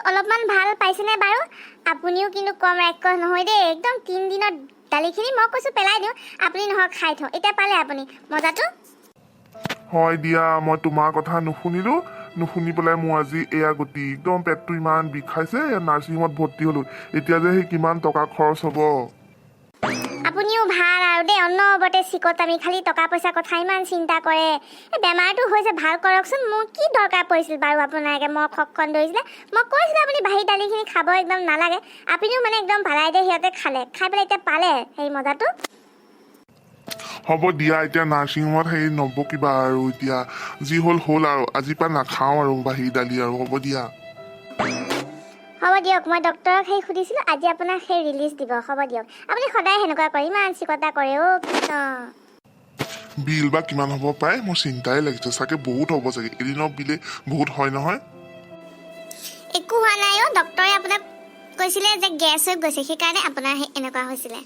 অলপমান ভাল পাইছেনে বাৰু? আপুনিও কিন্তু কম ৰাক্ষস নহয় দেই, একদম 3 দিনত দালিখিনি মই কৈছোঁ পেলাই দিওঁ, আপুনি নহয় খাই থওঁ। এতিয়া পালে আপুনি মজাটো? হয় দিয়া, মই তোমাৰ কথা নুশুনি পেলাই মোৰ আজি এয়া গতি। একদম পেটটো ইমান বিষাইছে, নাৰ্ছিং হোমত ভৰ্তি হ'লো। এতিয়া যে সেই কিমান টকা খৰচ হ'ব। আপুনিও ভাল আৰু দেই, অনবৰতে চিকটামি, খালি টকা পইচাৰ কথা ইমান চিন্তা কৰে। এই বেমাৰটো হৈছে ভাল কৰকচোন। মোৰ কি দৰকাৰ পৰিছিল বাৰু আপোনাকে? মই খকখন ধৰিছিলে, মই কৈছিলোঁ আপুনি বাহি দালিখিনি খাব একদম নালাগে। আপুনিও মানে একদম ভালাই দিয়ে সিহঁতে খালে, খাই পেলাই এতিয়া পালে সেই মজাটো। হ'ব দিয়া, এতিয়া নাৰ্ছিং হোমত হেৰি নবকিবা আৰু। এতিয়া যি হ'ল আৰু আজিৰ পৰা নাখাওঁ আৰু বাহি দালি আৰু। হ'ব দিয়া। হ'ব দিয়ক, মই ডক্টৰক সেই সুধিছিলোঁ, আজি আপোনাক সেই ৰিলিজ দিব। হ'ব দিয়ক, আপুনি সদায় সেনেকুৱা কৰে, ইমান চিকটা কৰে অ' কৃষ্ণ। বিল বা কিমান হ'ব পাই? মোৰ চিন্তাই লাগিছে, চাগে বহুত হ'ব চাগে। এদিনৰ বিলে বহুত হয় নহয়। একো হোৱা নাই অ', ডক্টৰে আপোনাক কৈছিলে যে গেছ হৈ গৈছে, সেইকাৰণে আপোনাৰ এনেকুৱা হৈছিলে।